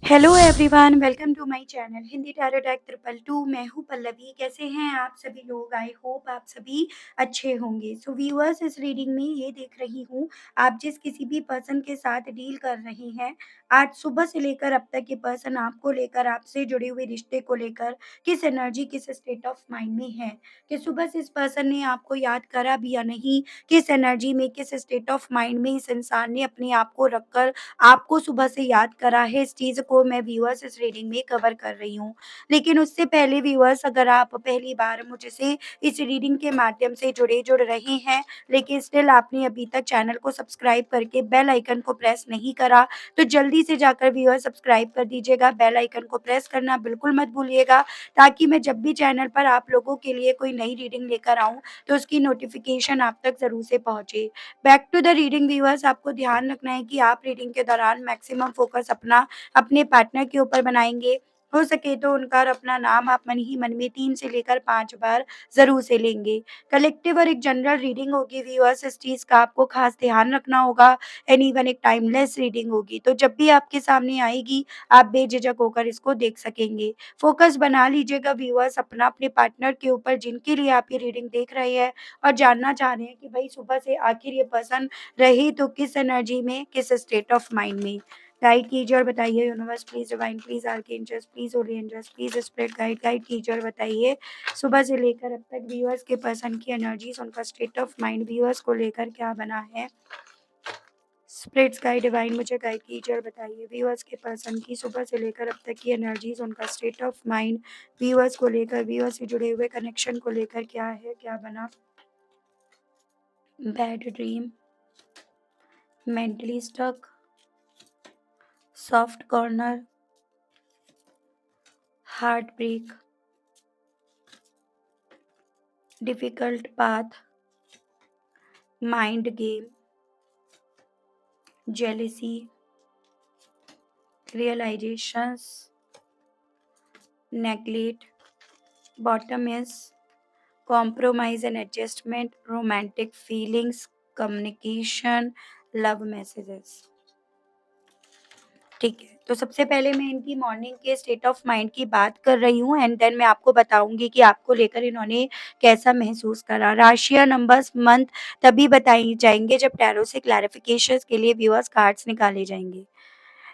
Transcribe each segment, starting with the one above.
Hello everyone, welcome to my channel Hindi tarot टैक triple two. मैं हूँ पल्लवी। कैसे हैं आप सभी लोग? आई होप आप सभी अच्छे होंगे। सो व्यूअर्स, इस रीडिंग में ये देख रही हूँ, आप जिस किसी भी पर्सन के साथ डील कर रही हैं, आज सुबह से लेकर अब तक ये पर्सन आपको लेकर, आपसे जुड़े हुए रिश्ते को लेकर किस एनर्जी, किस स्टेट ऑफ माइंड में है, कि सुबह से इस पर्सन ने आपको याद करा भी या नहीं, किस एनर्जी में, किस स्टेट ऑफ माइंड में इस इंसान ने अपने आप को रखकर आपको सुबह से याद करा है, इस चीज़ को मैं व्यूअर्स इस रीडिंग में कवर कर रही हूँ। लेकिन उससे पहले व्यूअर्स, अगर आप पहली बार मुझसे इस रीडिंग के माध्यम से जुड़ रहे हैं, लेकिन स्टिल आपने अभी तक चैनल को सब्सक्राइब करके बेल आइकन को प्रेस नहीं करा, तो जल्दी से जाकर व्यूअर्स सब्सक्राइब कर दीजिएगा। बेल आइकन को प्रेस करना बिल्कुल मत भूलिएगा, ताकि मैं जब भी चैनल पर आप लोगों के लिए कोई नई रीडिंग लेकर आऊँ, तो उसकी नोटिफ़िकेशन आप तक ज़रूर से पहुँचे। Back to the reading viewers, आपको ध्यान रखना है कि आप रीडिंग के दौरान मैक्सिमम फोकस अपना अपने पार्टनर के ऊपर बनाएँगे। हो सके तो उनका और अपना नाम आप मन ही मन में 3 से लेकर 5 बार ज़रूर से लेंगे। कलेक्टिव और एक जनरल रीडिंग होगी व्यूअर्स, इस चीज़ का आपको ख़ास ध्यान रखना होगा। एंड इवन एक टाइमलेस रीडिंग होगी, तो जब भी आपके सामने आएगी, आप बेझिझक होकर इसको देख सकेंगे। फोकस बना लीजिएगा व्यूअर्स अपना अपने पार्टनर के ऊपर, जिनके लिए आप ये रीडिंग देख रहे हैं और जानना चाह रहे हैं कि भई सुबह से आखिर ये पर्सन रही तो किस एनर्जी में, किस स्टेट ऑफ माइंड में। गाइड कीजिए और बताइए universe please, divine please, archangels please, holy angels please, spirit guide guide कीजिए और बताइए सुबह से लेकर अब तक व्यूअर्स के पर्सन की एनर्जीज, उनका स्टेट ऑफ माइंड व्यूअर्स को लेकर क्या बना है। स्पिरिट्स गाइड डिवाइन मुझे गाइड कीजिए और बताइए व्यूअर्स के पर्सन की सुबह से लेकर अब तक की एनर्जीज, उनका स्टेट ऑफ माइंड व्यूअर्स को लेकर, व्यूअर्स से जुड़े हुए कनेक्शन को लेकर क्या है, क्या बना। Bad dream, mentally stuck, soft corner, heart break, difficult path, mind game, jealousy, realisations, neglect, bottom is compromise and adjustment, romantic feelings, communication, love messages. ठीक है, तो सबसे पहले मैं इनकी मॉर्निंग के स्टेट ऑफ माइंड की बात कर रही हूँ, एंड देन मैं आपको बताऊँगी कि आपको लेकर इन्होंने कैसा महसूस करा। राशियाँ, नंबर्स, मंथ तभी बताई जाएँगे जब टैरो से क्लैरिफ़िकेशंस के लिए व्यूअर्स कार्ड्स निकाले जाएँगे।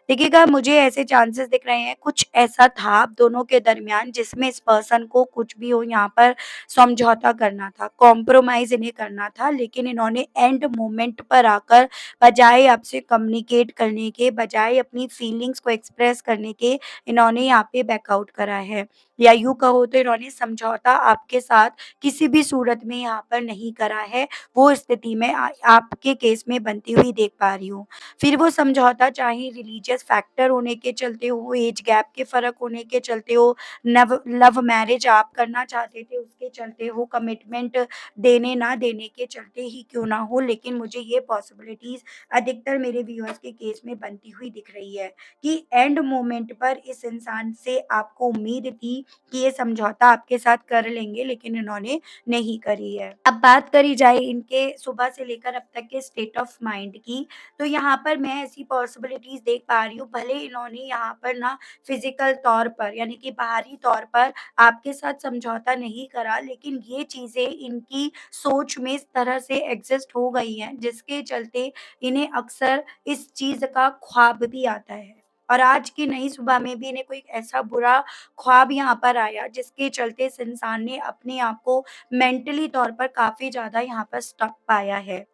देखिएगा, मुझे ऐसे चांसेस दिख रहे हैं, कुछ ऐसा था आप दोनों के दरमियान जिसमें इस पर्सन को कुछ भी हो यहाँ पर समझौता करना था, कॉम्प्रोमाइज़ इन्हें करना था, लेकिन इन्होंने एंड मोमेंट पर आकर बजाय आपसे कम्युनिकेट करने के, बजाय अपनी फीलिंग्स को एक्सप्रेस करने के, इन्होंने यहाँ पे बैकआउट करा है। या यूँ कहो तो इन्होंने समझौता आपके साथ किसी भी सूरत में यहाँ पर नहीं करा है, वो स्थिति मैं आपके केस में बनती हुई देख पा रही हूँ। फिर वो समझौता चाहे रिलीजियस फैक्टर होने के चलते हो, एज गैप के फ़र्क होने के चलते हो, नव लव मैरिज आप करना चाहते थे उसके चलते हो, कमिटमेंट देने ना देने के चलते ही क्यों ना हो, लेकिन मुझे ये पॉसिबिलिटीज़ अधिकतर मेरे व्यूअर्स के केस में बनती हुई दिख रही है कि एंड मोमेंट पर इस इंसान से आपको उम्मीद थी कि ये समझौता आपके साथ कर लेंगे, लेकिन इन्होंने नहीं करी है। अब बात करी जाए इनके सुबह से लेकर अब तक के स्टेट ऑफ माइंड की, तो यहाँ पर मैं ऐसी पॉसिबिलिटीज़ देख पा रही हूँ, भले इन्होंने यहाँ पर ना फिज़िकल तौर पर यानी कि बाहरी तौर पर आपके साथ समझौता नहीं करा, लेकिन ये चीज़ें इनकी सोच में इस तरह से एग्ज़िस्ट हो गई हैं, जिसके चलते इन्हें अक्सर इस चीज़ का ख्वाब भी आता है। और आज की नई सुबह में भी इन्हें कोई ऐसा बुरा ख्वाब यहाँ पर आया, जिसके चलते इस इंसान ने अपने आप को मेंटली तौर पर काफ़ी ज़्यादा यहाँ पर स्टक पाया है।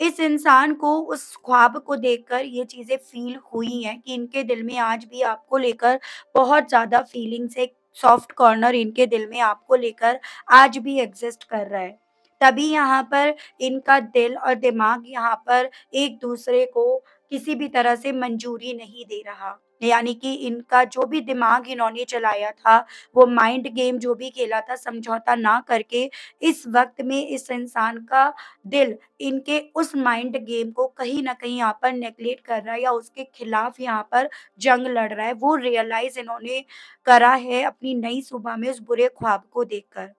इस इंसान को उस ख्वाब को देखकर ये चीज़ें फ़ील हुई हैं कि इनके दिल में आज भी आपको लेकर बहुत ज़्यादा फीलिंग्स है, सॉफ्ट कॉर्नर इनके दिल में आपको लेकर आज भी एग्ज़िस्ट कर रहा है। तभी यहाँ पर इनका दिल और दिमाग यहाँ पर एक-दूसरे को किसी भी तरह से मंजूरी नहीं दे रहा। यानी कि इनका जो भी दिमाग इन्होंने चलाया था, वो माइंड गेम जो भी खेला था समझौता ना करके, इस वक़्त में इस इंसान का दिल इनके उस माइंड गेम को कहीं न कहीं यहाँ पर नेगलेक्ट कर रहा है या उसके खिलाफ यहाँ पर जंग लड़ रहा है। वो रियलाइज़ इन्होंने करा है अपनी नई सुबह में उस बुरे ख्वाब को देखकर।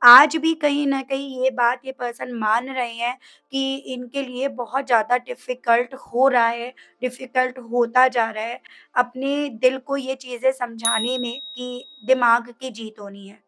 आज भी कहीं न कहीं ये बात ये पर्सन मान रहे हैं कि इनके लिए बहुत ज़्यादा डिफ़िकल्ट हो रहा है, डिफ़िकल्ट होता जा रहा है, अपने दिल को ये चीज़ें समझाने में कि दिमाग की जीत होनी है।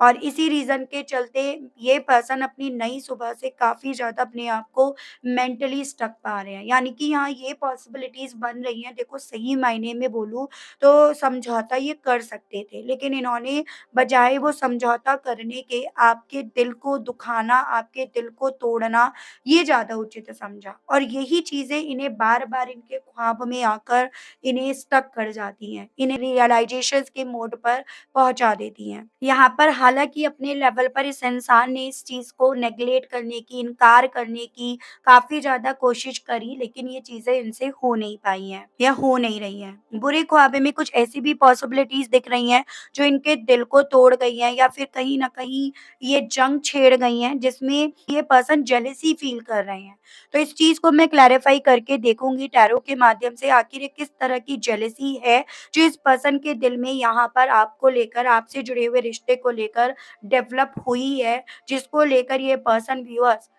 और इसी रीज़न के चलते ये पर्सन अपनी नई सुबह से काफ़ी ज़्यादा अपने आप को मेंटली स्टक पा रहे हैं। यानी कि यहाँ ये पॉसिबिलिटीज़ बन रही हैं, देखो सही मायने में बोलूँ तो समझौता ये कर सकते थे, लेकिन इन्होंने बजाय वो समझौता करने के आपके दिल को दुखाना, आपके दिल को तोड़ना, ये ज़्यादा उचित समझा और यही चीज़ें इन्हें बार-बार इनके ख्वाब में आकर इन्हें स्टक कर जाती हैं। इन्हें रियलाइज़ेशंस के मोड पर पहुँचा देती हैं। यहाँ पर हालाँकि अपने लेवल पर इस इंसान ने इस चीज़ को नेगलेक्ट करने की, इनकार करने की काफ़ी ज़्यादा कोशिश करी, लेकिन ये चीज़ें इनसे हो नहीं पाई हैं या हो नहीं रही हैं। बुरे ख्वाबे में कुछ ऐसी भी पॉसिबिलिटीज़ दिख रही हैं, जो इनके दिल को तोड़ गई हैं या फिर कहीं न कहीं ये जंग छेड़ गई हैं, जिसमें ये पर्सन जेलसी फ़ील कर रहे हैं। तो इस चीज़ को मैं क्लैरिफ़ाई करके देखूँगी टैरो के माध्यम से आखिर ये किस तरह की जेलसी है जो इस पर्सन के दिल में यहाँ पर आपको लेकर, आपसे जुड़े हुए रिश्ते को लेकर डेवलप हुई है, जिसको लेकर ये पर्सन व्यूअर्स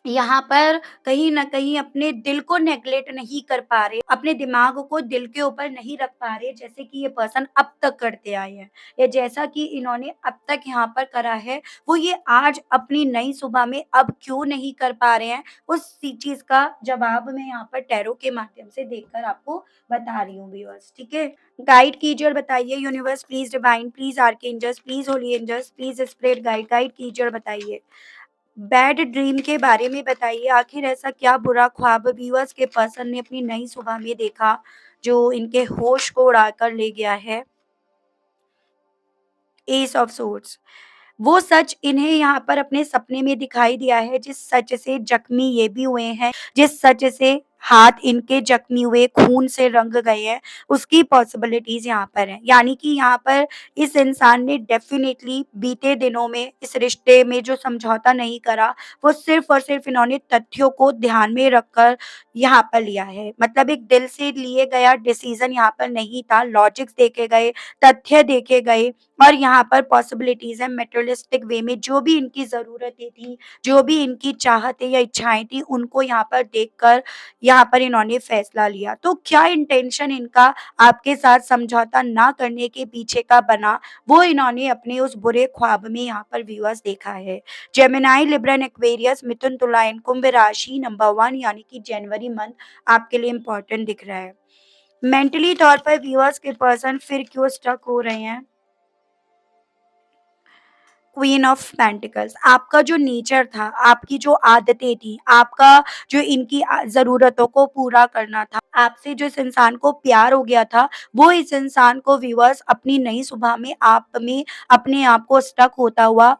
यहाँ पर कहीं न कहीं अपने दिल को नेगलेक्ट नहीं कर पा रहे, अपने दिमाग को दिल के ऊपर नहीं रख पा रहे, जैसे कि ये पर्सन अब तक करते आए हैं या जैसा कि इन्होंने अब तक यहाँ पर करा है, वो ये आज अपनी नई सुबह में अब क्यों नहीं कर पा रहे हैं, उस सी चीज़ का जवाब मैं यहाँ पर टैरो के माध्यम से देखकर आपको बता रही हूँ व्यूअर्स, ठीक है? गाइड कीजिए और बताइए universe please divine, please archangels, please holy angels, please spirit guide कीजिए और बताइए। बैड ड्रीम के बारे में बताइए, आखिर ऐसा क्या बुरा ख्वाब व्यूअर्स के पर्सन ने अपनी नई सुबह में देखा, जो इनके होश को उड़ाकर ले गया है? S of swords. वो सच इन्हें यहाँ पर अपने सपने में दिखाई दिया है, जिस सच से जख्मी ये भी हुए हैं, जिस सच से हाथ इनके जख्मी हुए, खून से रंग गए हैं, उसकी पॉसिबिलिटीज़ यहाँ पर हैं। यानी कि यहाँ पर इस इंसान ने डेफ़िनेटली बीते दिनों में इस रिश्ते में जो समझौता नहीं करा, वो सिर्फ़ और सिर्फ़ इन्होंने तथ्यों को ध्यान में रखकर यहाँ पर लिया है। मतलब एक दिल से लिए गया डिसीज़न यहाँ पर नहीं था, लॉजिक्स देखे गए, तथ्य देखे गए और यहाँ पर पॉसिबिलिटीज़ हैं मटेरियलिस्टिक वे में जो भी इनकी ज़रूरतें थी, जो भी इनकी चाहतें या इच्छाएँ थी, उनको यहाँ पर देखकर यहाँ पर इन्होंने फैसला लिया। तो क्या इंटेंशन इनका आपके साथ समझौता ना करने के पीछे का बना, वो इन्होंने अपने उस बुरे ख्वाब में यहाँ पर व्यूअर्स देखा है। जेमिनी, लिब्रा एंड एक्वेरियस, मिथुन, तुला एंड कुंभ राशि नंबर 1 यानी कि जनवरी मंथ आपके लिए इम्पोर्टेंट दिख रहा है। मेंटली तौर पर व्यूअर्स के पर्सन फिर क्यों स्टक हो रहे हैं? क्वीन ऑफ पेंटिकल्स आपका जो नेचर था, आपकी जो आदतें थी, आपका जो इनकी ज़रूरतों को पूरा करना था, आपसे जो इस इंसान को प्यार हो गया था, वो इस इंसान को व्यूअर्स अपनी नई सुबह में आप में अपने आप को स्टक होता हुआ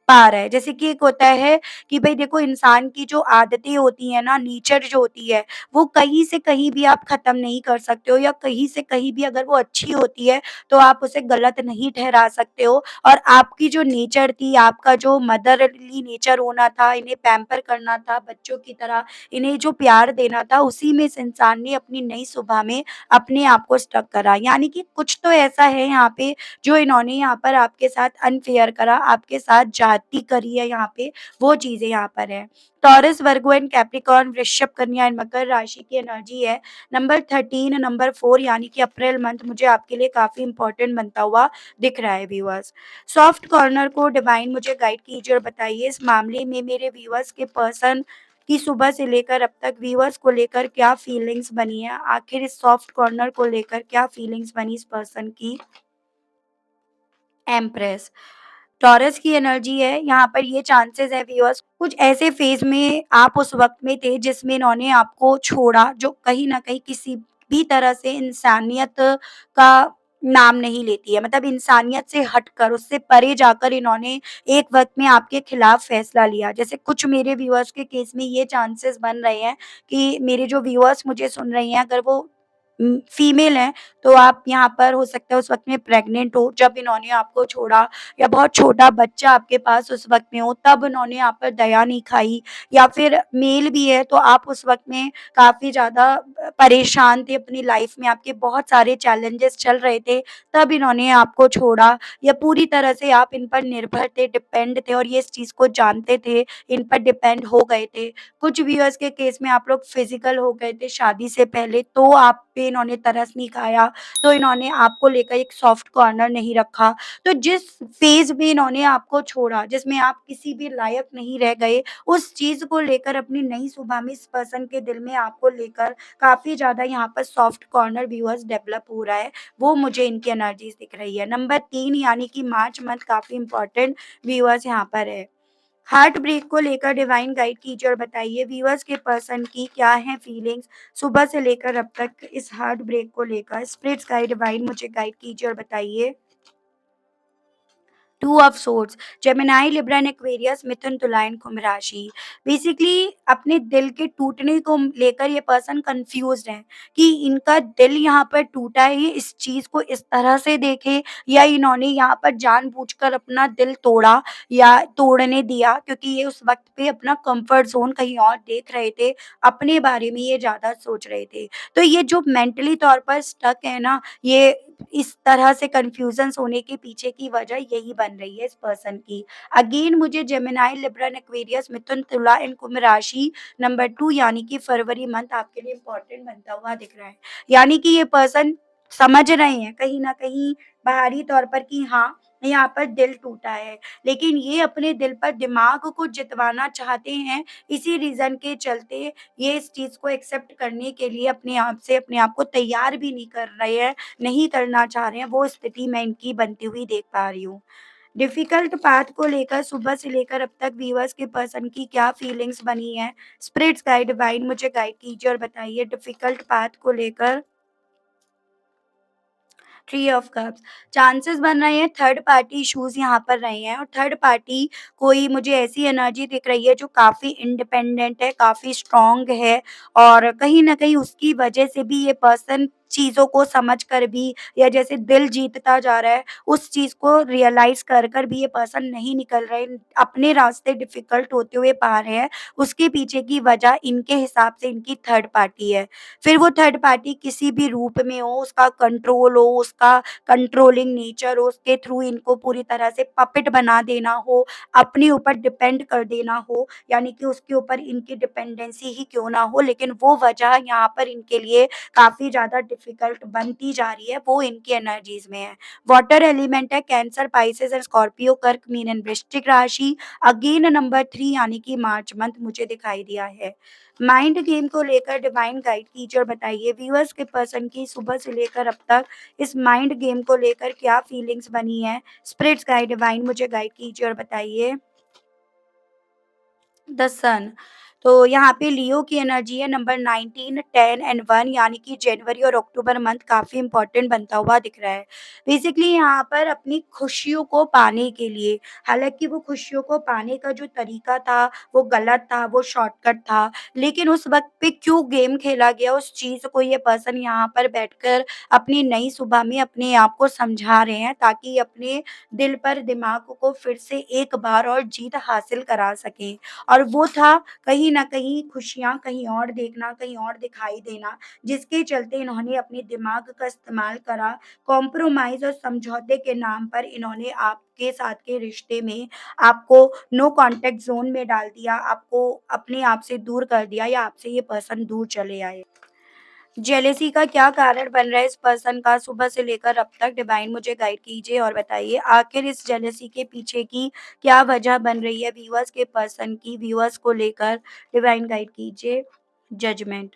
पा रहा है। जैसे कि एक होता है कि भई देखो इंसान की जो आदतें होती हैं ना, नेचर जो होती है, वो कहीं से कहीं भी आप ख़त्म नहीं कर सकते हो या कहीं से कहीं भी अगर वो अच्छी होती है, तो आप उसे गलत नहीं ठहरा सकते हो और आपकी जो नेचर थी, आपका जो मदरली नेचर होना था, इन्हें पैम्पर करना था बच्चों की तरह, इन्हें जो प्यार देना था, उसी में इस इंसान ने अपनी नई सुबह में अपने आप को स्टक करा। यानी कि कुछ तो ऐसा है यहाँ पे जो इन्होंने यहाँ पर आपके साथ अनफेयर करा, आपके साथ ज्यादती करी है यहाँ पे, वो चीज़ें यहाँ पर है। टॉरस, वर्गो एंड कैप्रिकॉर्न, वृषभ, कन्या एंड मकर राशि की एनर्जी है। नंबर 13, नंबर 4 यानी कि अप्रैल मंथ मुझे आपके लिए काफ़ी इम्पोर्टेंट बनता हुआ दिख रहा है व्यूअर्स। सॉफ्ट कॉर्नर को डिवाइन मुझे गाइड कीजिए और बताइए इस मामले में मेरे व्यूअर्स के पर्सन की सुबह से लेकर अब तक व्यूअर्स को लेकर क्या फीलिंग्स बनी है? आखिर इस सॉफ्ट कॉर्नर को लेकर क्या फीलिंग्स बनी इस पर्सन की? एम्प्रेस टॉरस की एनर्जी है, यहाँ पर ये चांसेस है व्यूअर्स कुछ ऐसे फेज़ में आप उस वक़्त में थे जिसमें इन्होंने आपको छोड़ा जो कहीं न कहीं किसी भी तरह से इंसानियत का नाम नहीं लेती है। मतलब इंसानियत से हटकर उससे परे जाकर इन्होंने एक वक़्त में आपके खिलाफ फ़ैसला लिया। जैसे कुछ मेरे व्यूअर्स के केस में ये चांसेस बन रहे हैं कि मेरे जो व्यूअर्स मुझे सुन रही हैं अगर वो फीमेल हैं, तो आप यहाँ पर हो सकता है उस वक़्त में प्रेग्नेंट हो जब इन्होंने आपको छोड़ा, या बहुत छोटा बच्चा आपके पास उस वक़्त में हो तब उन्होंने आप पर दया नहीं खाई, या फिर मेल भी है तो आप उस वक़्त में काफ़ी ज़्यादा परेशान थे अपनी लाइफ़ में, आपके बहुत सारे चैलेंजेस चल रहे थे, तब इन्होंने आपको छोड़ा, या पूरी तरह से आप इन पर निर्भर थे, डिपेंड थे और ये इस चीज़ को जानते थे, इन पर डिपेंड हो गए थे। कुछ व्यूअर्स के केस में आप लोग फिज़िकल हो गए थे शादी से पहले, तो आप पे इन्होंने तरस नहीं खाया, तो इन्होंने आपको लेकर एक सॉफ्ट कॉर्नर नहीं रखा। तो जिस फ़ेज़ में इन्होंने आपको छोड़ा, जिसमें आप किसी भी लायक नहीं रह गए, उस चीज़ को लेकर अपनी नई सुबह में इस पर्सन के दिल में आपको लेकर काफ़ी ज़्यादा यहाँ पर सॉफ्ट कॉर्नर व्यूअर्स डेवलप हो रहा है, वो मुझे इनकी एनर्जीज़ दिख रही है। नंबर 3 यानी कि मार्च मंथ काफ़ी इम्पोर्टेंट व्यूअर्स यहाँ पर है। हार्ट ब्रेक को लेकर डिवाइन गाइड कीजिए और बताइए व्यूअर्स के पर्सन की क्या है फीलिंग्स सुबह से लेकर अब तक इस हार्ट ब्रेक को लेकर। स्पिरिट्स गाइड डिवाइन मुझे गाइड कीजिए और बताइए। Two of swords, Gemini, Libra and Aquarius, मिथुन, तुला एंड कुंभ राशि। बेसिकली अपने दिल के टूटने को लेकर ये पर्सन कंफ्यूज्ड हैं कि इनका दिल यहाँ पर टूटा है, ये इस चीज़ को इस तरह से देखे, या इन्होंने यहाँ पर जानबूझकर अपना दिल तोड़ा या तोड़ने दिया, क्योंकि ये उस वक़्त पे अपना कंफर्ट ज़ोन कहीं और देख रहे थे, अपने बारे में ये ज़्यादा सोच रहे थे। तो ये जो मेंटली तौर पर स्टक है ना, ये इस तरह से कन्फ्यूज़न्स होने के पीछे की वजह यही बन रही है इस पर्सन की। अगेन मुझे जेमिनी, लिब्रा एंड एक्वेरियस, मिथुन, तुला एंड कुंभ राशि नंबर 2 यानी कि फरवरी मंथ आपके लिए इम्पोर्टेंट बनता हुआ दिख रहा है। यानी कि ये पर्सन समझ रहे हैं कहीं न कहीं बाहरी तौर पर कि हाँ, यहाँ पर दिल टूटा है। लेकिन ये अपने दिल पर दिमाग को जितवाना चाहते हैं, इसी रीज़न के चलते ये इस चीज़ को एक्सेप्ट करने के लिए अपने आप को तैयार भी नहीं कर रहे हैं, नहीं करना चाह रहे हैं, वो स्थिति मैं इनकी बनती हुई देख पा रही हूँ। डिफ़िकल्ट पाथ को लेकर सुबह से लेकर अब तक व्यूअर्स के पर्सन की क्या फीलिंग्स बनी हैं? स्पिरिट्स गाइड डिवाइन मुझे गाइड कीजिए और बताइए डिफ़िकल्ट पाथ को लेकर। थ्री ऑफ कप्स, चांसेस बन रहे हैं थर्ड पार्टी इश्यूज़ यहाँ पर रहे हैं, और थर्ड पार्टी कोई मुझे ऐसी एनर्जी दिख रही है जो काफ़ी इंडिपेंडेंट है, काफ़ी स्ट्रॉन्ग है, और कहीं न कहीं उसकी वजह से भी ये पर्सन चीज़ों को समझ कर भी, या जैसे दिल जीतता जा रहा है, उस चीज़ को रियलाइज़ कर भी ये पर्सन नहीं निकल रहे, अपने रास्ते डिफ़िकल्ट होते हुए पा रहे हैं। उसके पीछे की वजह इनके हिसाब से इनकी थर्ड पार्टी है। फिर वो थर्ड पार्टी किसी भी रूप में हो, उसका कंट्रोल हो, उसका कंट्रोलिंग नेचर हो, उसके थ्रू इनको पूरी तरह से पपेट बना देना हो, अपने ऊपर डिपेंड कर देना हो, यानी कि उसके ऊपर इनकी डिपेंडेंसी ही क्यों ना हो, लेकिन वो वजह यहाँ पर इनके लिए काफ़ी ज़्यादा डिफ़िकल्ट बनती जा रही है, वो इनकी एनर्जीज़ में है। वाटर एलिमेंट है कैंसर, पाइसेस एंड स्कॉर्पियो, कर्क, मीन एंड वृश्चिक राशि। अगेन नंबर 3 यानी कि मार्च मंथ मुझे दिखाई दिया है। माइंड गेम को लेकर डिवाइन गाइड कीजिए और बताइए व्यूअर्स के पर्सन की सुबह से लेकर अब तक इस माइंड गेम को लेकर क्या फीलिंग्स बनी है? स्पिरिट्स गाइड डिवाइन मुझे गाइड कीजिए और बताइए। द सन, तो यहाँ पे लियो की एनर्जी है नंबर 19, 10 एंड 1 यानी कि जनवरी और अक्टूबर मंथ काफ़ी इम्पोर्टेंट बनता हुआ दिख रहा है। बेसिकली यहाँ पर अपनी खुशियों को पाने के लिए, हालाँकि वो खुशियों को पाने का जो तरीका था, वो गलत था, वो शॉर्टकट था, लेकिन उस वक़्त पे क्यों गेम खेला गया उस चीज़ को ये पर्सन यहाँ पर बैठकर अपनी नई सुबह में अपने आप को समझा रहे हैं, ताकि अपने दिल पर दिमाग को फिर से एक बार और जीत हासिल करा सकें। और वो था कहीं न कहीं खुशियाँ कहीं और देखना, कहीं और दिखाई देना, जिसके चलते इन्होंने अपने दिमाग का इस्तेमाल करा, कॉम्प्रोमाइज़ और समझौते के नाम पर इन्होंने आपके साथ के रिश्ते में आपको नो कॉन्टैक्ट ज़ोन में डाल दिया, आपको अपने आप से दूर कर दिया, या आपसे ये पर्सन दूर चले आए। जेलेसी का क्या कारण बन रहा है इस पर्सन का सुबह से लेकर अब तक? डिवाइन मुझे गाइड कीजिए और बताइए आखिर इस जेलेसी के पीछे की क्या वजह बन रही है व्यूअर्स के पर्सन की? व्यूअर्स को लेकर डिवाइन गाइड कीजिए। जजमेंट,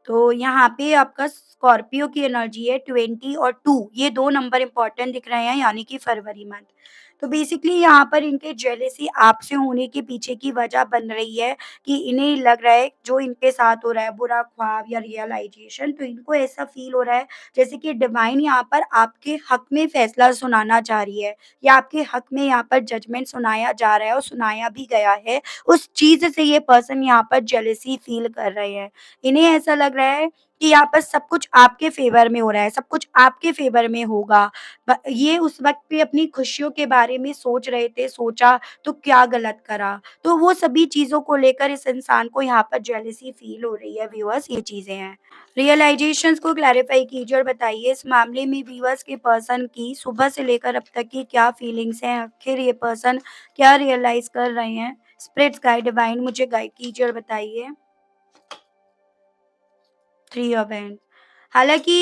तो यहाँ पे आपका स्कॉर्पियो की एनर्जी है 20 और 2, ये 2 नंबर इम्पोर्टेंट दिख रहे हैं यानी कि फरवरी मंथ। तो बेसिकली यहाँ पर इनके जेलेसी आपसे होने के पीछे की वजह बन रही है कि इन्हें लग रहा है जो इनके साथ हो रहा है बुरा ख्वाब या रियलाइज़ेशन, तो इनको ऐसा फ़ील हो रहा है जैसे कि डिवाइन यहाँ पर आपके हक़ में फ़ैसला सुनाना चाह रही है, या आपके हक़ में यहाँ पर जजमेंट सुनाया जा रहा है और सुनाया भी गया है। उस चीज़ से ये पर्सन यहाँ पर जेलेसी फ़ील कर रहे हैं। इन्हें ऐसा लग रहा है कि यहाँ पर सब कुछ आपके फ़ेवर में हो रहा है, सब कुछ आपके फ़ेवर में होगा। ये उस वक़्त पे अपनी खुशियों के बारे में सोच रहे थे, सोचा तो क्या गलत करा? तो वो सभी चीज़ों को लेकर इस इंसान को यहाँ पर जेलसी फ़ील हो रही है व्यूअर्स, ये चीज़ें हैं। रियलाइज़ेशंस को क्लैरिफ़ाई कीजिए और बताइए इस मामले में व्यूअर्स के पर्सन की सुबह से लेकर अब तक की क्या फीलिंग्स हैं? आखिर ये पर्सन क्या रियलाइज़ कर रहे हैं? स्पिरिट्स गाइड डिवाइन मुझे गाइड कीजिए और बताइए। 3 ऑफ हैंड्स। हालाँकि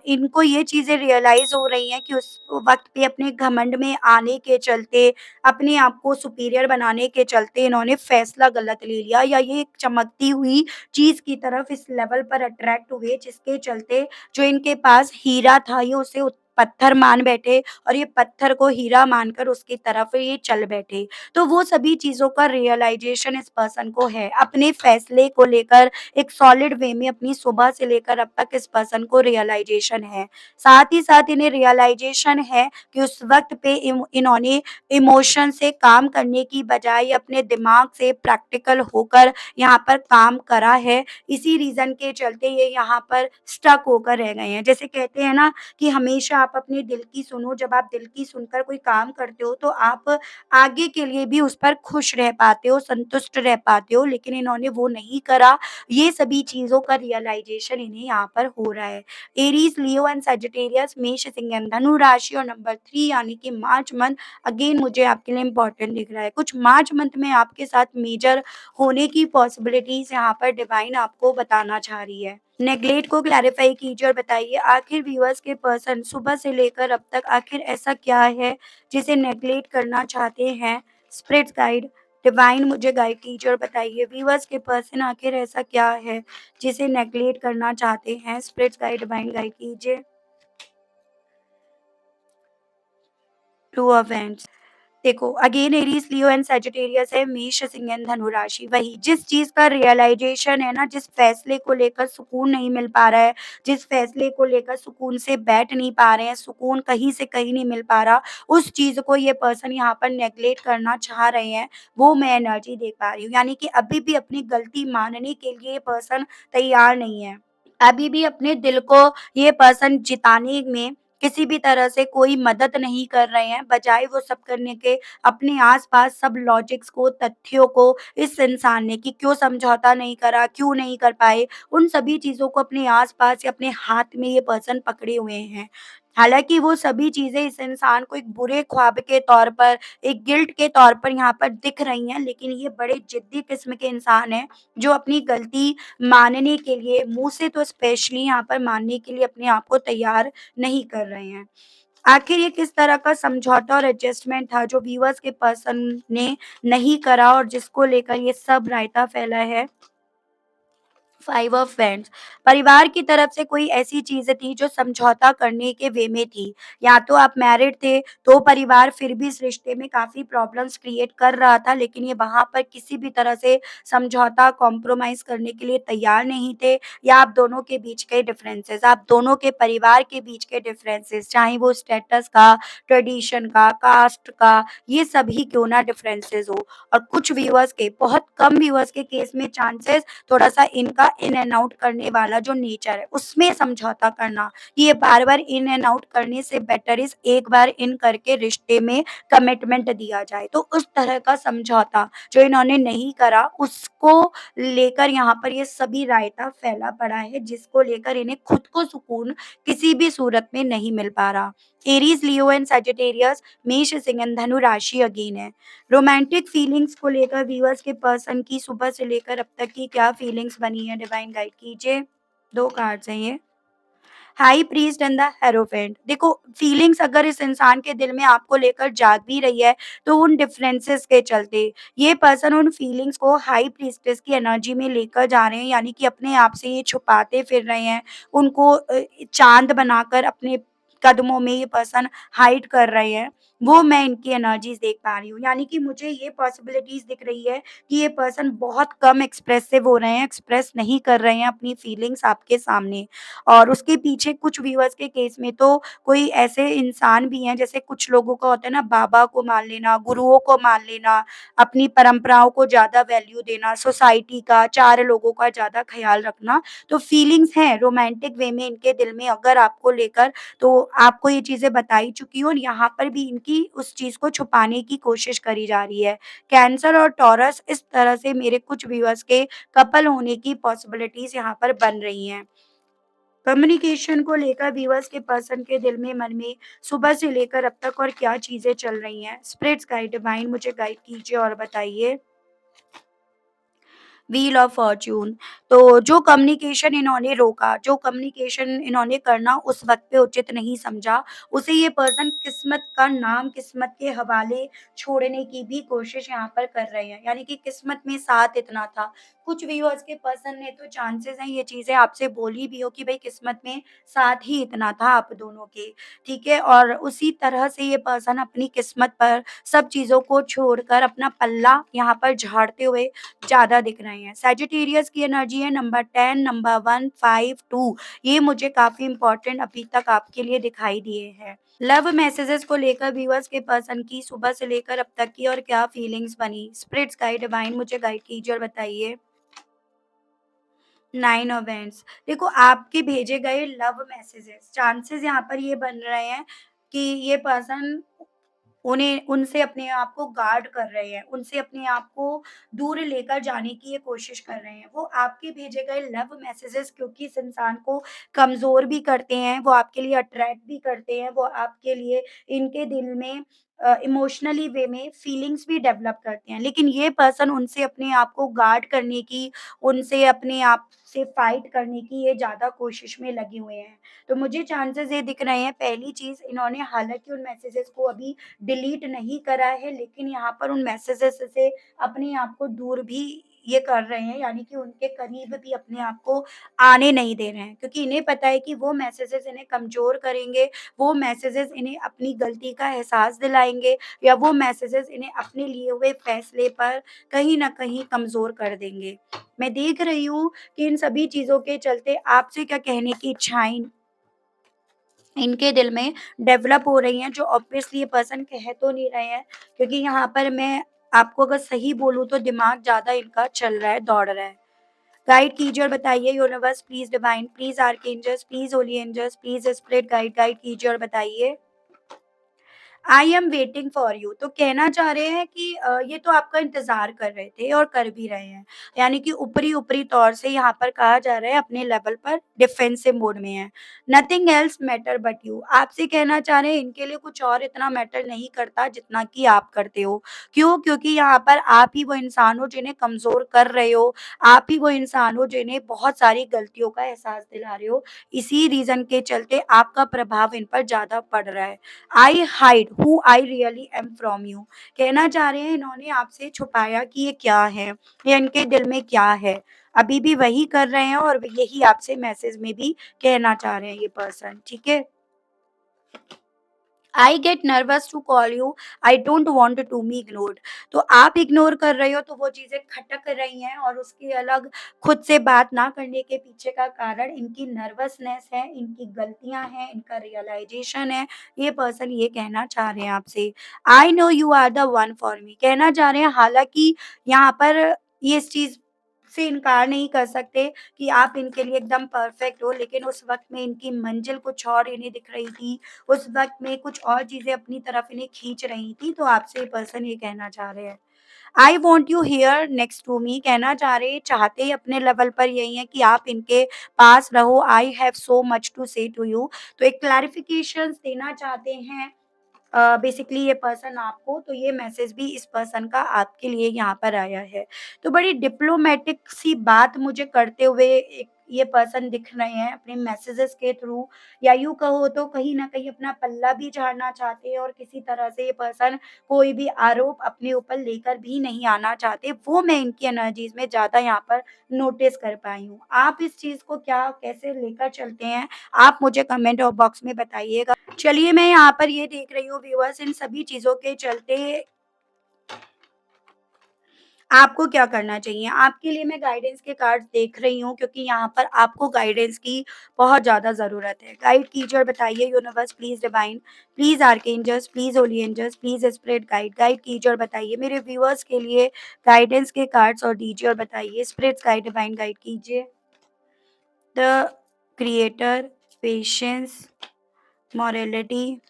इनको ये चीज़ें रियलाइज़ हो रही हैं कि उस वक़्त पे अपने घमंड में आने के चलते, अपने आप को सुपीरियर बनाने के चलते इन्होंने फ़ैसला गलत ले लिया या ये एक चमकती हुई चीज़ की तरफ इस लेवल पर अट्रैक्ट हुए जिसके चलते जो इनके पास हीरा था ये उसे पत्थर मान बैठे और ये पत्थर को हीरा मानकर उसकी तरफ ये चल बैठे। तो वो सभी चीज़ों का रियलाइज़ेशन इस पर्सन को है। अपने फ़ैसले को लेकर एक सॉलिड वे में अपनी सुबह से लेकर अब तक इस पर्सन को रियलाइज़ेशन है। साथ ही साथ इन्हें रियलाइज़ेशन है कि उस वक़्त पे इन्होंने इमोशन से काम करने की बजाय अपने दिमाग से प्रैक्टिकल होकर यहाँ पर काम करा है। इसी रीज़न के चलते ये यहाँ पर स्टक होकर रह गए हैं। जैसे कहते हैं ना कि हमेशा आप अपने दिल की सुनो, जब आप दिल की सुनकर कोई काम करते हो तो आप आगे के लिए भी उस पर खुश रह पाते हो, संतुष्ट रह पाते हो, लेकिन इन्होंने वो नहीं करा। ये सभी चीज़ों का रियलाइज़ेशन इन्हें यहाँ पर हो रहा है। एरीज़, लियो एंड सजिटेरियस, मेष, सिंह एंड धनु राशि और नंबर 3 यानी कि मार्च मंथ अगेन मुझे आपके लिए इम्पोर्टेंट दिख रहा है। कुछ मार्च मंथ में आपके साथ मेजर होने की पॉसिबिलिटीज़ यहाँ पर डिवाइन आपको बताना चाह रही है। नेगलेक्ट को क्लैरिफ़ाई कीजिए और बताइए आखिर व्यूअर्स के पर्सन सुबह से लेकर अब तक आखिर ऐसा क्या है जिसे नेगलेक्ट करना चाहते हैं? स्पिरिट्स गाइड डिवाइन मुझे गाइड कीजिए और बताइए व्यूअर्स के पर्सन आखिर ऐसा क्या है जिसे नेगलेक्ट करना चाहते हैं? स्पिरिट्स गाइड डिवाइन गाइड कीजिए। 2 ऑफ हैंड्स। देखो again Aries, Leo and Sagittarius है, मेष, सिंह एंड धनु राशि। वही जिस चीज का रियलाइजेशन है ना, जिस फैसले को लेकर सुकून नहीं मिल पा रहा है, जिस फैसले को लेकर सुकून से बैठ नहीं पा रहे हैं, सुकून कहीं से कहीं नहीं मिल पा रहा, उस चीज को ये पर्सन यहाँ पर नेग्लेक्ट करना चाह रहे हैं। वो मैं एनर्जी देख पा रही हूँ, यानी कि अभी भी अपनी गलती मानने के लिए ये पर्सन तैयार नहीं है। अभी भी अपने दिल को ये पर्सन जिताने में किसी भी तरह से कोई मदद नहीं कर रहे हैं, बजाय वो सब करने के अपने आस-पास सब लॉजिक्स को, तथ्यों को इस इंसान ने कि क्यों समझौता नहीं करा, क्यों नहीं कर पाए, उन सभी चीज़ों को अपने आस-पास या अपने हाथ में ये पर्सन पकड़े हुए हैं। हालाँकि वो सभी चीज़ें इस इंसान को एक बुरे ख्वाब के तौर पर, एक गिल्ट के तौर पर यहाँ पर दिख रही हैं, लेकिन ये बड़े ज़िद्दी किस्म के इंसान हैं, जो अपनी गलती मानने के लिए मुँह से तो स्पेशली यहाँ पर मानने के लिए अपने आप को तैयार नहीं कर रहे हैं। आखिर ये किस तरह का समझौता और एडजस्टमेंट था जो व्यूअर्स के पर्सन ने नहीं करा और जिसको लेकर ये सब रायता फैला है? 5 ऑफ वैंड्स। परिवार की तरफ से कोई ऐसी चीज़ें थी जो समझौता करने के वे में थी। या तो आप मैरिड थे, तो परिवार फिर भी इस रिश्ते में काफ़ी प्रॉब्लम्स क्रिएट कर रहा था, लेकिन ये वहाँ पर किसी भी तरह से समझौता, कॉम्प्रोमाइज़ करने के लिए तैयार नहीं थे। या आप दोनों के बीच के डिफरेंसेस, आप दोनों के परिवार के बीच के डिफरेंसेस, चाहे वो स्टेटस का, ट्रेडिशन का, कास्ट का, ये सभी क्यों ना डिफरेंसेस हो। और कुछ व्यूअर्स के, बहुत कम व्यूअर्स के केस में चांसेस थोड़ा-सा इनका इन एंड आउट करने वाला जो नेचर है, उसमें समझौता करना। ये बार-बार इन एंड आउट करने से बेटर इज़ एक बार इन करके रिश्ते में कमिटमेंट दिया जाए। तो उस तरह का समझौता जो इन्होंने नहीं करा, उसको लेकर यहाँ पर ये सभी रायता फैला पड़ा है, जिसको लेकर इन्हें खुद को सुकून किसी भी सूरत में नहीं मिल पा रहा। एरीज़, लियो एंड सजिटेरियस, मेष, सिंह एंड धनु राशि अगेन है। रोमांटिक फीलिंग्स को लेकर व्यूअर्स के पर्सन की सुबह से लेकर अब तक की क्या फीलिंग्स बनी है, डिवाइन गाइड कीजिए। 2 कार्ड्स हैं ये। High priest and the hierophant. देखो फीलिंग्स अगर इस इंसान के दिल में आपको लेकर जाग भी रही है, तो उन डिफरेंसेस के चलते ये पर्सन उन फीलिंग्स को हाई प्रीस्टेस की एनर्जी में लेकर जा रहे हैं, यानी कि अपने आप से ये छुपाते फिर रहे हैं। उनको चाँद बनाकर अपने कदमों में ये पर्सन हाइड कर रहे हैं, वो मैं इनकी एनर्जीज़ देख पा रही हूँ। यानी कि मुझे ये पॉसिबिलिटीज़ दिख रही है कि ये पर्सन बहुत कम एक्सप्रेसिव हो रहे हैं, एक्सप्रेस नहीं कर रहे हैं अपनी फीलिंग्स आपके सामने। और उसके पीछे कुछ व्यूअर्स के केस में तो कोई ऐसे इंसान भी हैं, जैसे कुछ लोगों का होता है ना, बाबा को मान लेना, गुरुओं को मान लेना, अपनी परंपराओं को ज़्यादा वैल्यू देना, सोसाइटी का, 4 लोगों का ज़्यादा ख़्याल रखना। तो फीलिंग्स हैं रोमांटिक वे में इनके दिल में अगर आपको लेकर, तो आपको ये चीज़ें बताई चुकी हूँ और यहाँ पर भी इनकी उस चीज़ को छुपाने की कोशिश करी जा रही है। कैंसर और टॉरस, इस तरह से मेरे कुछ व्यूअर्स के कपल होने की पॉसिबिलिटीज़ यहाँ पर बन रही हैं। कम्युनिकेशन को लेकर व्यूअर्स के पर्सन के दिल में, मन में सुबह से लेकर अब तक और क्या चीज़ें चल रही हैं? स्पिरिट्स गाइड डिवाइन मुझे गाइड कीजिए और बताइए। Wheel of Fortune. तो जो कम्युनिकेशन इन्होंने रोका, जो कम्युनिकेशन इन्होंने करना उस वक़्त पे उचित नहीं समझा, उसे ये पर्सन किस्मत का नाम, किस्मत के हवाले छोड़ने की भी कोशिश यहाँ पर कर रहे हैं। यानी कि किस्मत में साथ इतना था। कुछ व्यूअर्स के पर्सन ने तो चांसेस हैं ये चीज़ें आपसे बोली भी हो कि भई किस्मत में साथ ही इतना था आप दोनों के, ठीक है? और उसी तरह से ये पर्सन अपनी किस्मत पर सब चीज़ों को छोड़कर अपना पल्ला यहाँ पर झाड़ते हुए ज़्यादा दिख रहे हैं। सैजिटेरियस की एनर्जी है नंबर 10, नंबर 1, 5, 2, ये मुझे काफ़ी इम्पोर्टेंट अभी तक आपके लिए दिखाई दिए हैं। लव मैसेजेस को लेकर व्यूअर्स के पर्सन की सुबह से लेकर अब तक की और क्या फीलिंग्स बनी? स्पिरिट्स गाइड डिवाइन मुझे गाइड कीजिए और बताइए। 9 ऑफ वांड्स। देखो आपके भेजे गए लव मैसेजेस, चांसेस यहाँ पर ये बन रहे हैं कि ये पर्सन उन्हें उनसे अपने आप को गार्ड कर रहे हैं, उनसे अपने आप को दूर लेकर जाने की ये कोशिश कर रहे हैं। वो आपके भेजे गए लव मैसेजेस क्योंकि इस इंसान को कमज़ोर भी करते हैं, वो आपके लिए अट्रैक्ट भी करते हैं, वो आपके लिए इनके दिल में इमोशनली वे में फीलिंग्स भी डेवलप करते हैं। लेकिन ये पर्सन उनसे अपने आप को गार्ड करने की, उनसे अपने आप से फाइट करने की ये ज़्यादा कोशिश में लगे हुए हैं। तो मुझे चांसेस ये दिख रहे हैं, पहली चीज़ इन्होंने हालाँकि उन मैसेजेस को अभी डिलीट नहीं करा है, लेकिन यहाँ पर उन मैसेजेस से अपने आप को दूर भी ये कर रहे हैं, यानी कि उनके करीब भी अपने आप को आने नहीं दे रहे हैं, क्योंकि इन्हें पता है कि वो मैसेजेस इन्हें कमज़ोर करेंगे, वो मैसेजेस इन्हें अपनी गलती का एहसास दिलाएँगे या वो मैसेजेस इन्हें अपने लिए हुए फैसले पर कहीं न कहीं कमज़ोर कर देंगे। मैं देख रही हूँ कि इन सभी चीज़ों के चलते आपसे क्या कहने की इच्छाएँ इनके दिल में डेवलप हो रही हैं, जो ऑब्वियसली ये पर्सन कह तो नहीं रहे हैं, क्योंकि यहाँ पर मैं आपको अगर सही बोलूँ तो दिमाग ज़्यादा इनका चल रहा है, दौड़ रहा है। गाइड कीजिए और बताइए universe please divine, please archangels, please holy angels, please spirit guide, guide कीजिए और बताइए। I am waiting for you. तो कहना चाह रहे हैं कि ये तो आपका इंतज़ार कर रहे थे और कर भी रहे हैं। यानी कि ऊपरी-ऊपरी तौर से यहाँ पर कहा जा रहा है अपने लेवल पर डिफेंसिव मोड में हैं। Nothing else matter but you. आपसे कहना चाह रहे हैं इनके लिए कुछ और इतना मैटर नहीं करता जितना कि आप करते हो। क्यों? क्योंकि यहाँ पर आप ही वो इंसान हो जिन्हें कमज़ोर कर रहे हो, आप ही वो इंसान हो जिन्हें बहुत सारी गलतियों का एहसास दिला रहे हो। इसी रीज़न के चलते आपका प्रभाव इन पर ज़्यादा पड़ रहा है। आई hide who I really am from you. कहना चाह रहे हैं इन्होंने आपसे छुपाया कि ये क्या है या इनके दिल में क्या है। अभी भी वही कर रहे हैं और यही आपसे मैसेज में भी कहना चाह रहे हैं ये पर्सन, ठीक है? I get nervous to call you, I don't want to be ignored. तो आप इग्नोर कर रहे हो तो वो चीज़ें खटक रही हैं और उसके अलग खुद से बात ना करने के पीछे का कारण इनकी नर्वसनेस है, इनकी गलतियाँ हैं, इनका रियलाइज़ेशन है। ये पर्सन ये कहना चाह रहे हैं आपसे। I know you are the one for me. कहना चाह रहे हैं हालाँकि यहाँ पर ये इस चीज़ से इनकार नहीं कर सकते कि आप इनके लिए एकदम परफेक्ट हो, लेकिन उस वक़्त में इनकी मंज़िल कुछ और इन्हें दिख रही थी। उस वक़्त में कुछ और चीज़ें अपनी तरफ इन्हें खींच रही थी, तो आपसे ये पर्सन ये कहना चाह रहे हैं। I want you here next to me. कहना चाह रहे हैं, चाहते ही अपने लेवल पर यही है कि आप इनके पास रहो। I have so much to say to you. तो एक क्लैरिफ़िकेशंस देना चाहते हैं बेसिकली ये पर्सन आपको, तो ये मैसेज भी इस पर्सन का आपके लिए यहाँ पर आया है। तो बड़ी डिप्लोमैटिक सी बात मुझे करते हुए एक ये पर्सन दिख रहे हैं अपने मैसेजेस के थ्रू, या यूँ कहो तो कहीं न कहीं अपना पल्ला भी झाड़ना चाहते हैं और किसी तरह से ये पर्सन कोई भी आरोप अपने ऊपर लेकर भी नहीं आना चाहते। वो मैं इनकी एनर्जीज़ में ज़्यादा यहाँ पर नोटिस कर पाई हूँ। आप इस चीज़ को क्या कैसे लेकर चलते हैं, आप मुझे कमेंट बॉक्स में बताइएगा। चलिए मैं यहाँ पर ये देख रही हूँ व्यूअर्स, इन सभी चीज़ों के चलते आपको क्या करना चाहिए? आपके लिए मैं गाइडेंस के कार्ड्स देख रही हूँ, क्योंकि यहाँ पर आपको गाइडेंस की बहुत ज़्यादा ज़रूरत है। गाइड कीजिए और बताइए universe please divine, please archangels, please holy angels, please spirit guide, guide कीजिए और बताइए मेरे व्यूअर्स के लिए गाइडेंस के कार्ड्स और दीजिए और बताइए स्पिरिट्स गाइड, डिवाइन गाइड कीजिए। The creator, patience, morality,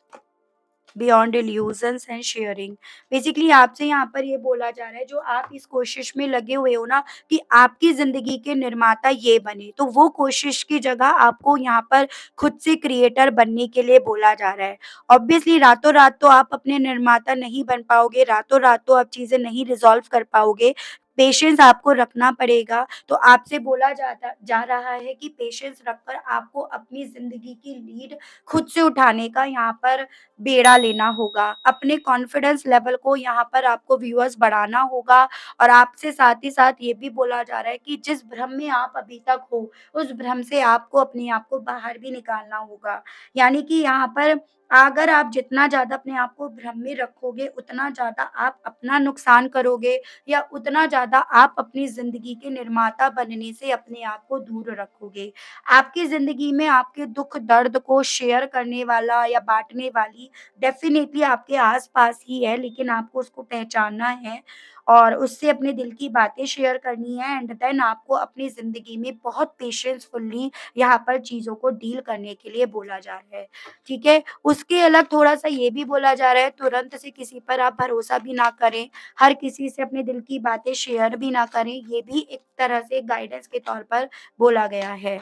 beyond illusions and sharing. Basically आपसे यहाँ पर ये बोला जा रहा है, जो आप इस कोशिश में लगे हुए हो ना कि आपकी ज़िंदगी के निर्माता ये बने, तो वो कोशिश की जगह आपको यहाँ पर खुद से क्रिएटर बनने के लिए बोला जा रहा है। ऑब्वियसली रातों-रात तो आप अपने निर्माता नहीं बन पाओगे, रातों-रात तो आप चीज़ें नहीं रिज़ॉल्व कर पाओगे। पेशेंस आपको रखना पड़ेगा। तो आपसे बोला जाता जा रहा है कि पेशेंस रखकर आपको अपनी ज़िंदगी की लीड खुद से उठाने का यहाँ पर बेड़ा लेना होगा। अपने कॉन्फिडेंस लेवल को यहाँ पर आपको व्यूअर्स बढ़ाना होगा, और आपसे साथ ही साथ ये भी बोला जा रहा है कि जिस भ्रम में आप अभी तक हो, उस भ्रम से आपको अपने आप को बाहर भी निकालना होगा। यानी कि यहाँ पर अगर आप जितना ज़्यादा अपने आप को भ्रम में रखोगे, उतना ज़्यादा आप अपना नुकसान करोगे, या उतना ज़्यादा आप अपनी ज़िंदगी के निर्माता बनने से अपने आप को दूर रखोगे। आपकी ज़िंदगी में आपके दुःख दर्द को शेयर करने वाला या बाँटने वाली डेफ़िनेटली आपके आस-पास ही है, लेकिन आपको उसको पहचानना है और उससे अपने दिल की बातें शेयर करनी है, एंड देन आपको अपनी ज़िंदगी में बहुत पेशेंसफुली यहाँ पर चीज़ों को डील करने के लिए बोला जा रहा है, ठीक है? उसके अलग थोड़ा-सा ये भी बोला जा रहा है, तुरंत से किसी पर आप भरोसा भी ना करें, हर किसी से अपने दिल की बातें शेयर भी ना करें, ये भी एक तरह से गाइडेंस के तौर पर बोला गया है।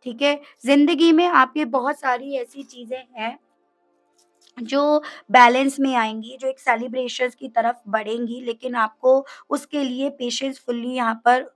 ठीक है? ज़िंदगी में आपके बहुत सारी ऐसी चीज़ें हैं, जो बैलेंस में आएँगी, जो एक सेलिब्रेशंस की तरफ बढ़ेंगी, लेकिन आपको उसके लिए पेशेंसफुली यहाँ पर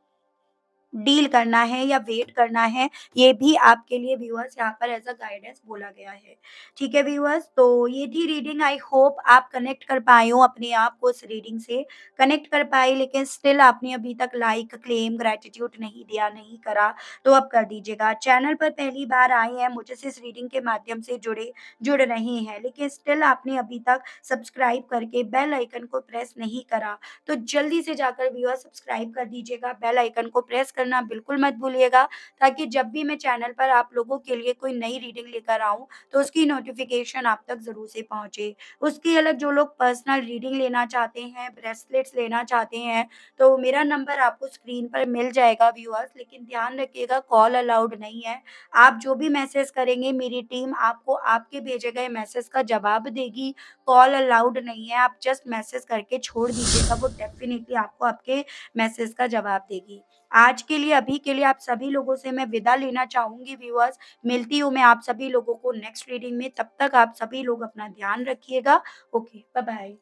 डील करना है या वेट करना है, ये भी आपके लिए व्यूअर्स यहाँ पर एज़ अ गाइडेंस बोला गया है। ठीक है व्यूअर्स, तो ये थी रीडिंग, आई होप आप कनेक्ट कर पाए हो अपने आप को उस रीडिंग से, कनेक्ट कर पाए, लेकिन स्टिल आपने अभी तक लाइक, क्लेम, ग्रैटिट्यूड नहीं दिया, नहीं करा, तो अब कर दीजिएगा। चैनल पर पहली बार आए हैं, मुझसे इस रीडिंग के माध्यम से जुड़ रहे हैं, लेकिन स्टिल आपने अभी तक सब्सक्राइब करके बेल आइकन को प्रेस नहीं करा, तो जल्दी से जाकर व्यूअर सब्सक्राइब कर दीजिएगा, बेल आइकन को प्रेस करना बिल्कुल मत भूलिएगा, ताकि जब भी मैं चैनल पर आप लोगों के लिए कोई नई रीडिंग लेकर आऊँ, तो उसकी नोटिफ़िकेशन आप तक ज़रूर से पहुँचे। उसके अलग जो लोग पर्सनल रीडिंग लेना चाहते हैं, ब्रेसलेट्स लेना चाहते हैं, तो मेरा नंबर आपको स्क्रीन पर मिल जाएगा व्यूअर्स, लेकिन ध्यान रखिएगा कॉल अलाउड नहीं है। आप जो भी मैसेज करेंगे, मेरी टीम आपको आपके भेजे गए मैसेज का जवाब देगी, कॉल अलाउड नहीं है, आप जस्ट मैसेज करके छोड़ दीजिएगा, वो डेफ़िनिटली आपको आपके मैसेज का जवाब देगी। आज के लिए, अभी के लिए आप सभी लोगों से मैं विदा लेना चाहूँगी व्यूअर्स, मिलती हूँ मैं आप सभी लोगों को नेक्स्ट रीडिंग में, तब तक आप सभी लोग अपना ध्यान रखिएगा। Okay, bye-bye.